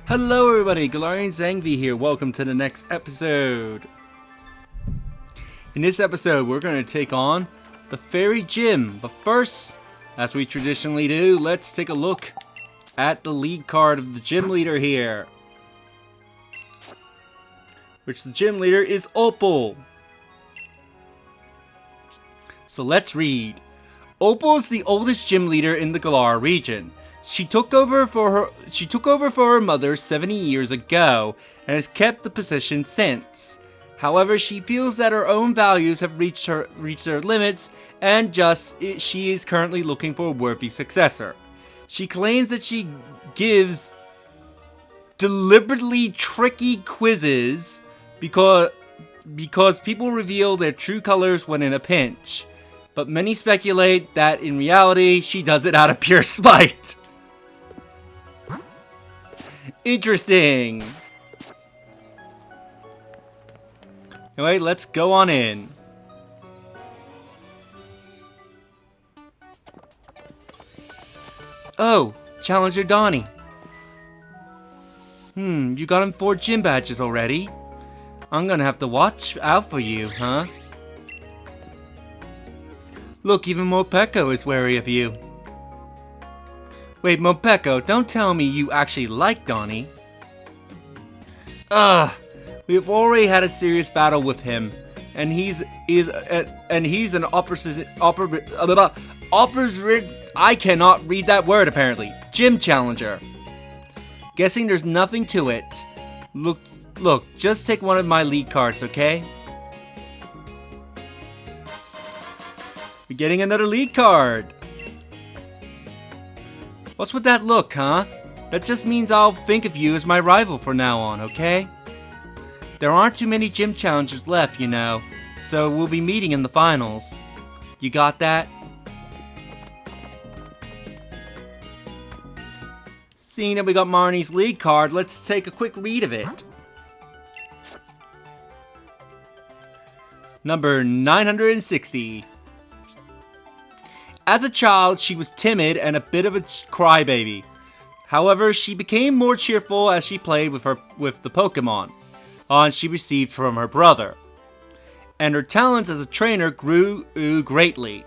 Hello everybody, Galarian Zangvi here. Welcome to the next episode. In this episode, we're going to take on the Fairy Gym. But first, as we traditionally do, let's take a look at the league card of the gym leader here. Which the gym leader is Opal. So let's read. Opal is the oldest gym leader in the Galar region. She took over for her mother 70 years ago and has kept the position since. However, she feels that her own values have reached their limits and she is currently looking for a worthy successor. She claims that she gives deliberately tricky quizzes because people reveal their true colors when in a pinch. But many speculate that in reality, she does it out of pure spite. Interesting. Anyway, let's go on in. Oh, Challenger Donnie. You got him 4 gym badges already. I'm gonna have to watch out for you, huh? Look, even Mopeko is wary of you. Wait, Mopeko, don't tell me you actually like Donnie. We've already had a serious battle with him, and he's an I cannot read that word apparently. Gym challenger. Guessing there's nothing to it. Look, just take one of my league cards, okay? We're getting another league card. What's with that look, huh? That just means I'll think of you as my rival from now on, okay? There aren't too many gym challengers left, you know, so we'll be meeting in the finals. You got that? Seeing that we got Marnie's league card, let's take a quick read of it. Number 960. As a child, she was timid and a bit of a crybaby. However, she became more cheerful as she played with the Pokemon she received from her brother. And her talents as a trainer grew greatly.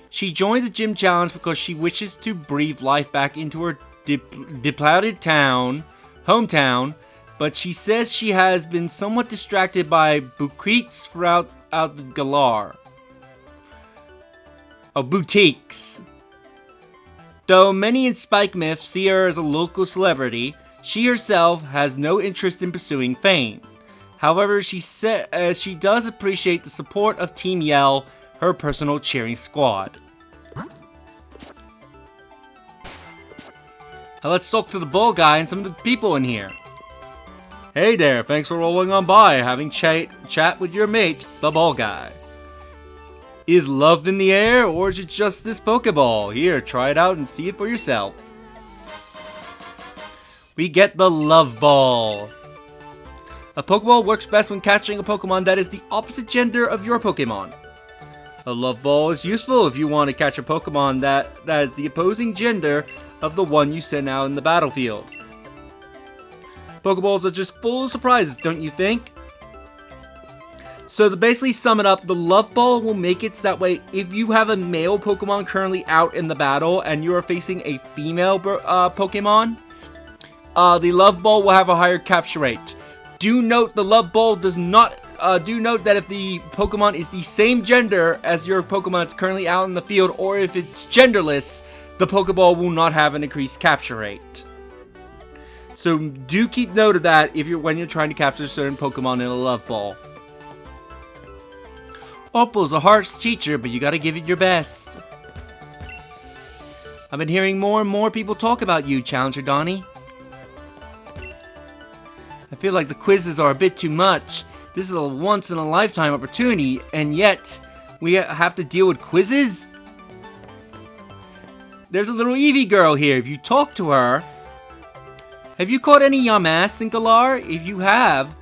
She joined the gym challenge because she wishes to breathe life back into her depleted hometown, but she says she has been somewhat distracted by boutiques throughout the Galar. Boutiques. Though many in Spike Myth see her as a local celebrity, she herself has no interest in pursuing fame. However, she does appreciate the support of Team Yell, her personal cheering squad. Now let's talk to the ball guy and some of the people in here. Hey there, thanks for rolling on by, having chat with your mate, the ball guy. Is love in the air, or is it just this Pokeball? Here, try it out and see it for yourself. We get the Love Ball. A Pokeball works best when catching a Pokemon that is the opposite gender of your Pokemon. A Love Ball is useful if you want to catch a Pokemon that is the opposing gender of the one you send out in the battlefield. Pokeballs are just full of surprises, don't you think? So to basically sum it up, the Love Ball will make it so that way if you have a male Pokemon currently out in the battle and you are facing a female Pokemon, the Love Ball will have a higher capture rate. Do note the Love Ball does not. Do note that if the Pokemon is the same gender as your Pokemon that's currently out in the field, or if it's genderless, the Pokeball will not have an increased capture rate. So do keep note of that when you're trying to capture certain Pokemon in a Love Ball. Opal's a harsh teacher, but you gotta give it your best. I've been hearing more and more people talk about you, Challenger Donnie. I feel like the quizzes are a bit too much. This is a once-in-a-lifetime opportunity, and yet we have to deal with quizzes? There's a little Eevee girl here. If you talk to her... Have you caught any Yamask in Galar? If you have...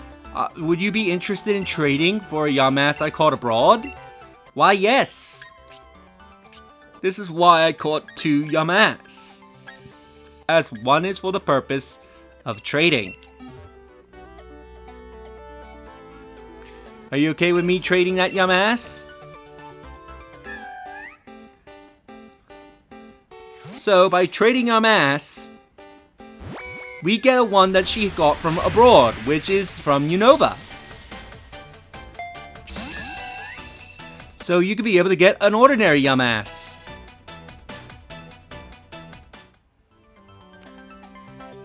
would you be interested in trading for a Yamask I caught abroad? Why, yes. This is why I caught 2 Yamas. As one is for the purpose of trading. Are you okay with me trading that yum ass? So by trading yum ass, we get a one that she got from abroad, which is from Unova. So you could be able to get an ordinary yum ass.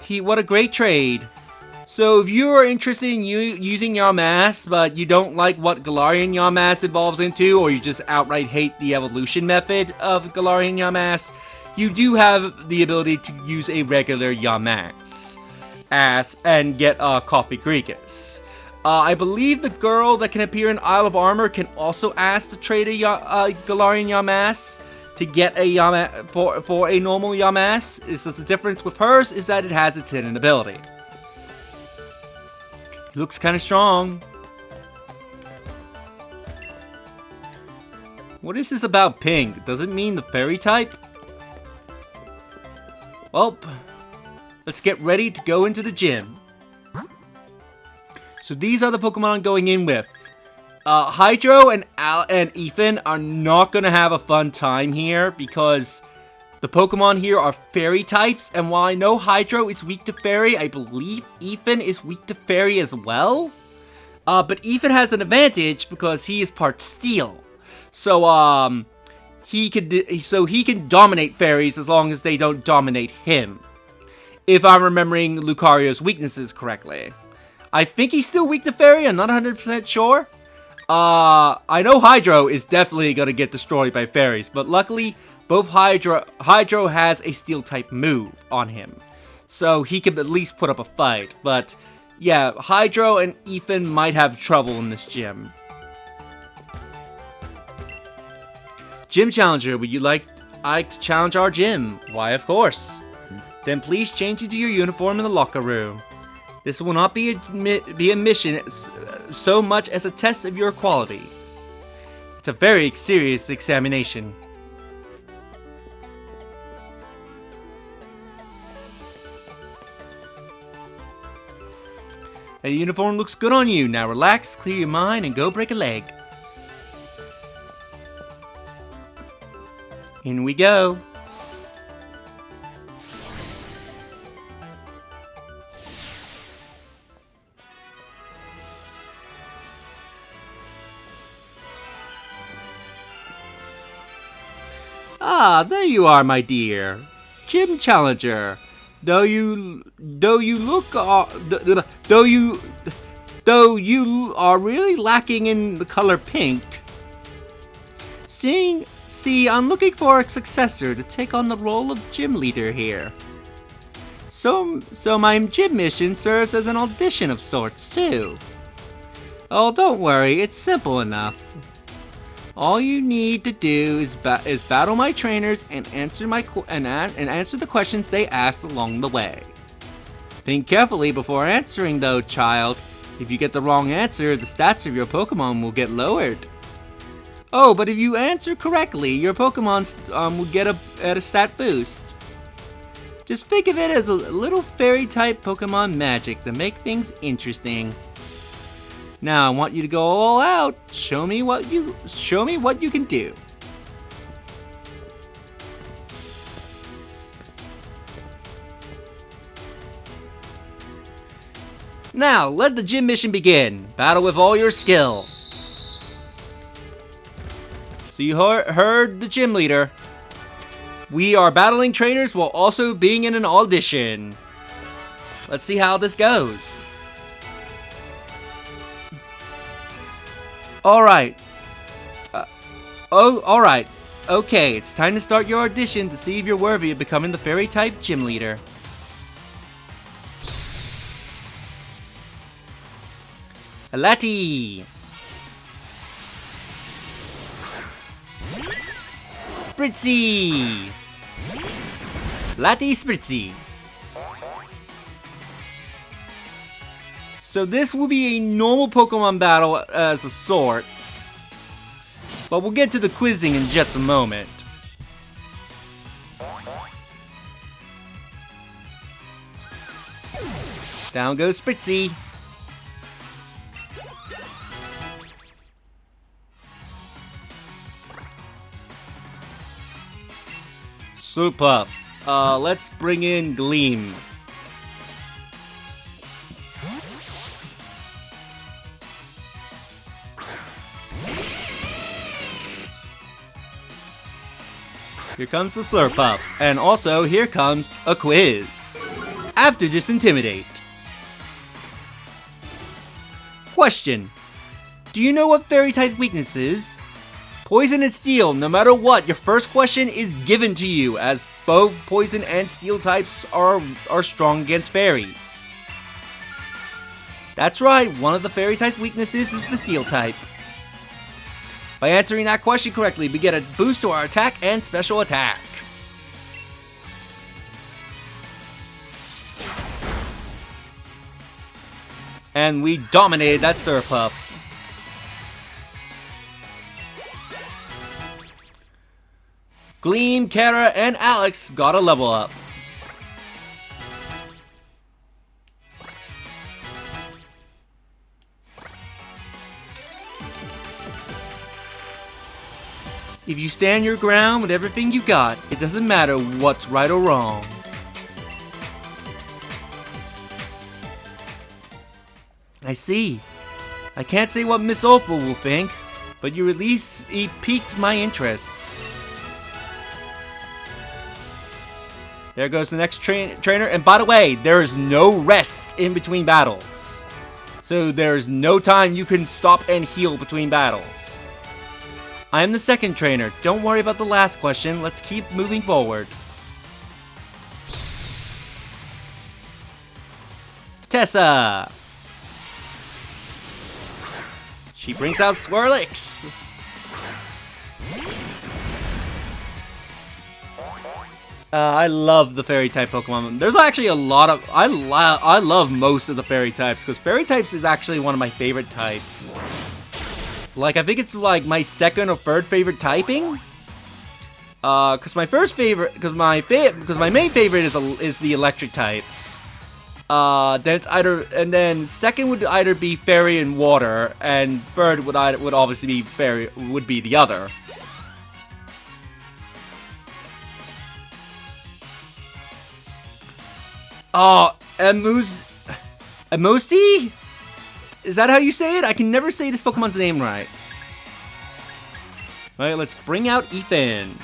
What a great trade. So if you are interested in using Yamass, but you don't like what Galarian Yamass evolves into, or you just outright hate the evolution method of Galarian Yamass, you do have the ability to use a regular Yamass and get Coffee Gregus. I believe the girl that can appear in Isle of Armor can also ask to trade a Galarian Yamass to get a for a normal Yamass. It's just the difference with hers is that it has its hidden ability. He looks kind of strong. What is this about pink? Does it mean the fairy type? Well, let's get ready to go into the gym. So these are the Pokemon I'm going in with. Hydro and Ethan are not going to have a fun time here because the Pokemon here are fairy types, and while I know Hydro is weak to fairy, I believe Ethan is weak to fairy as well. But Ethan has an advantage because he is part steel. So he can dominate fairies as long as they don't dominate him. If I'm remembering Lucario's weaknesses correctly. I think he's still weak to fairy, I'm not 100% sure. I know Hydro is definitely going to get destroyed by fairies, but luckily both Hydro has a steel type move on him, so he can at least put up a fight. But yeah, Hydro and Ethan might have trouble in this gym. Gym Challenger, would you like to challenge our gym? Why, of course. Then please change into your uniform in the locker room. This will not be a mission so much as a test of your quality. It's a very serious examination. The uniform looks good on you. Now relax, clear your mind, and go break a leg. In we go. Ah, there you are, my dear. Gym Challenger. Though you are really lacking in the color pink. See, I'm looking for a successor to take on the role of gym leader here. So my gym mission serves as an audition of sorts too. Oh, don't worry, it's simple enough. All you need to do is battle my trainers and answer answer the questions they ask along the way. Think carefully before answering though, child. If you get the wrong answer, the stats of your Pokemon will get lowered. Oh, but if you answer correctly, your Pokemon will get a stat boost. Just think of it as a little fairy type Pokemon magic to make things interesting. Now I want you to go all out. Show me what you can do. Now let the gym mission begin. Battle with all your skill. So you heard the gym leader. We are battling trainers while also being in an audition. Let's see how this goes. Alright. Alright. Okay, it's time to start your audition to see if you're worthy of becoming the fairy-type gym leader. Lati! Spritzy! Lati Spritzy! So this will be a normal Pokemon battle as a sorts, but we'll get to the quizzing in just a moment. Down goes Spritzy. Slurpuff. Let's bring in Gleam. Here comes the Slurpuff. And also, here comes a quiz. After this Intimidate. Question. Do you know what fairy type weakness is? Poison and Steel, no matter what, your first question is given to you, as both Poison and Steel types are strong against fairies. That's right, one of the fairy type weaknesses is the Steel type. By answering that question correctly, we get a boost to our attack and special attack. And we dominated that Slurpuff. Gleam, Kara, and Alex got a level up. If you stand your ground with everything you got, it doesn't matter what's right or wrong. I see. I can't say what Miss Opal will think, but you at least piqued my interest. There goes the next trainer, and by the way, there is no rest in between battles. So there's no time you can stop and heal between battles. I am the second trainer. Don't worry about the last question. Let's keep moving forward. Tessa. She brings out Swirlix. I love the fairy type Pokemon. There's actually a lot of... I love most of the fairy types, because fairy types is actually one of my favorite types. Like, I think it's like my second or third favorite typing. Because my first favorite... Because my main favorite is the electric types. Then it's either... And then second would either be fairy and water, and third would obviously be fairy... Would be the other. Oh, Emosti? Is that how you say it? I can never say this Pokemon's name right. Alright, let's bring out Ethan.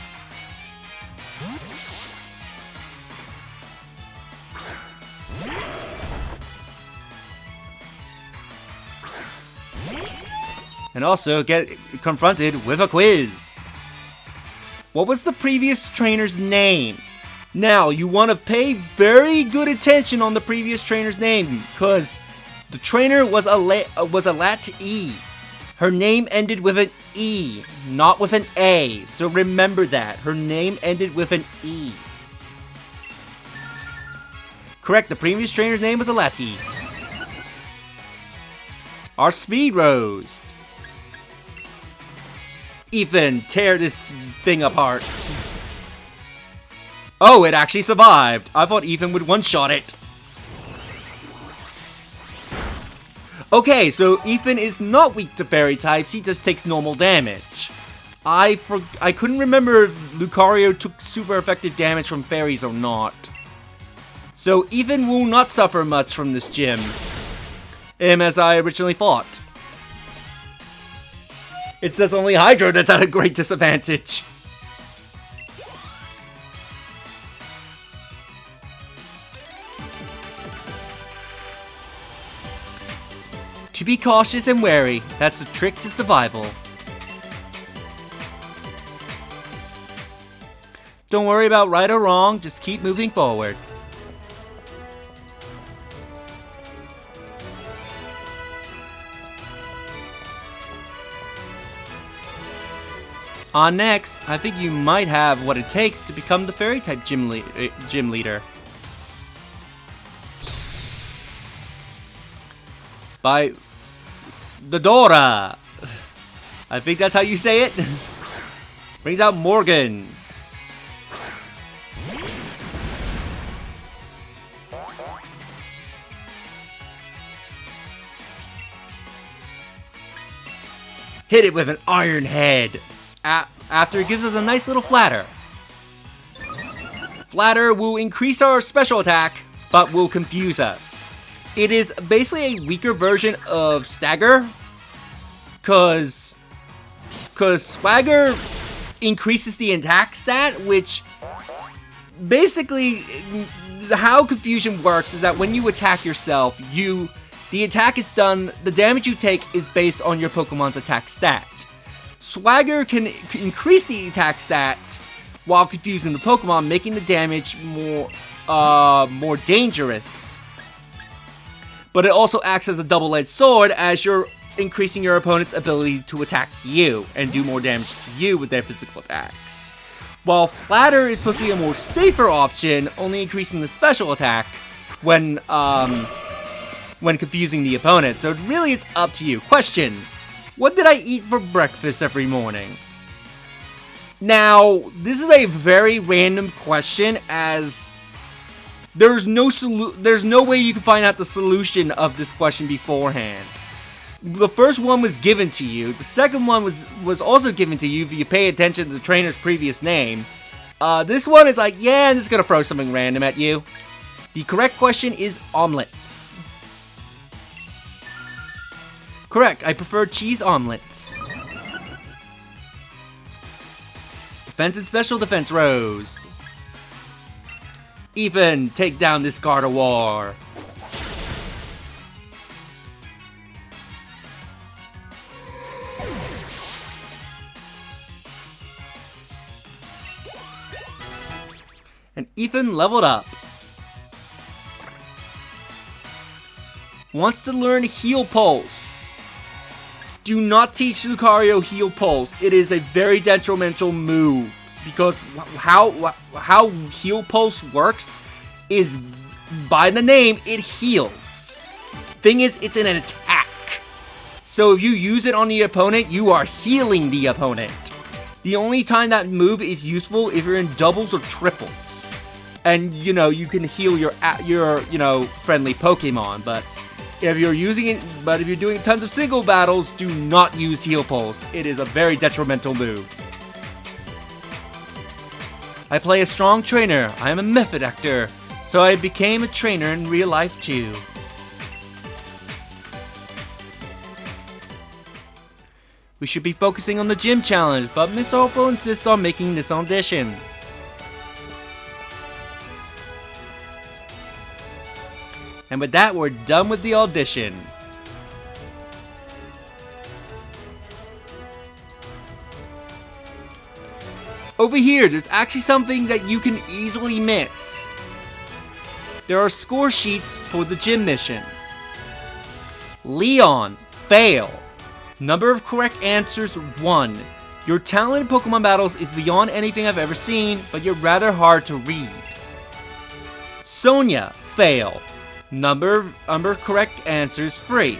And also get confronted with a quiz. What was the previous trainer's name? Now, you want to pay very good attention on the previous trainer's name, because the trainer was a Lat-E. Her name ended with an E, not with an A, so remember that. Her name ended with an E. Correct, the previous trainer's name was a Lat-E. Our speed rose. Ethan, tear this thing apart. Oh, it actually survived. I thought Ethan would one-shot it. Okay, so Ethan is not weak to fairy types. He just takes normal damage. I couldn't remember if Lucario took super effective damage from fairies or not. So Ethan will not suffer much from this gym. As I originally thought. It says only Hydro that's at a great disadvantage. To be cautious and wary, that's the trick to survival. Don't worry about right or wrong, just keep moving forward. On next, I think you might have what it takes to become the fairy type gym leader. By the Dora. I think that's how you say it. Brings out Morgan. hit it with an iron head. After it gives us a nice little flatter. Flatter will increase our special attack, but will confuse us. It is basically a weaker version of Stagger, cause Swagger increases the attack stat, which basically how confusion works is that when you attack yourself, the attack is done, the damage you take is based on your Pokemon's attack stat. Swagger can increase the attack stat while confusing the Pokemon, making the damage more dangerous. But it also acts as a double-edged sword as you're increasing your opponent's ability to attack you and do more damage to you with their physical attacks. While Flatter is supposed to be a more safer option, only increasing the special attack when confusing the opponent. So really it's up to you. Question: what did I eat for breakfast every morning? Now, this is a very random question, as there's no way you can find out the solution of this question beforehand. The first one was given to you. The second one was also given to you if you pay attention to the trainer's previous name. This one is like, yeah, I'm just gonna throw something random at you. The correct question is omelets. Correct, I prefer cheese omelets. Defense and special defense rose. Ethan, take down this Gardevoir. And Ethan leveled up. Wants to learn Heal Pulse. Do not teach Lucario Heal Pulse. It is a very detrimental move. Because how Heal Pulse works is, by the name, it heals. Thing is, it's an attack. So if you use it on the opponent, you are healing the opponent. The only time that move is useful if you're in doubles or triples. And, you know, you can heal your friendly Pokemon, but if you're doing tons of single battles, do not use Heal Pulse. It is a very detrimental move. I play a strong trainer. I am a method actor, so I became a trainer in real life too. We should be focusing on the gym challenge, but Miss Opal insists on making this audition. And with that, we're done with the audition. Over here, there's actually something that you can easily miss. There are score sheets for the gym mission. Leon, fail. Number of correct answers, 1. Your talent in Pokemon battles is beyond anything I've ever seen, but you're rather hard to read. Sonia, fail. Number of correct answers, 3.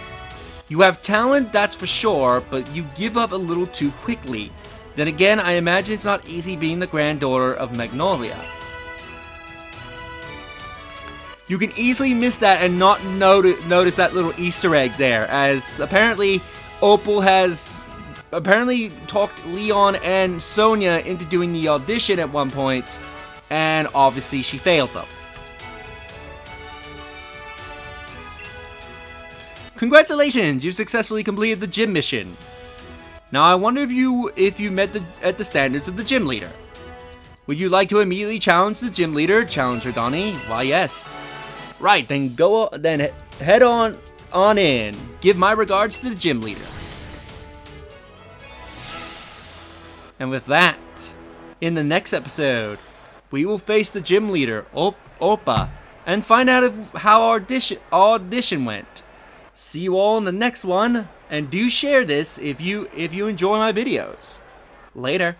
You have talent, that's for sure, but you give up a little too quickly. Then again, I imagine it's not easy being the granddaughter of Magnolia. You can easily miss that and not notice that little Easter egg there, as apparently Opal has talked Leon and Sonia into doing the audition at one point, and obviously she failed them. Congratulations, you've successfully completed the gym mission. Now I wonder if you met at the standards of the gym leader. Would you like to immediately challenge the gym leader? Challenge her, Donnie? Why, yes. Right, then head on in. Give my regards to the gym leader. And with that, in the next episode, we will face the gym leader, Oppa, and find out how our audition went. See you all in the next one, and do share this if you enjoy my videos. Later.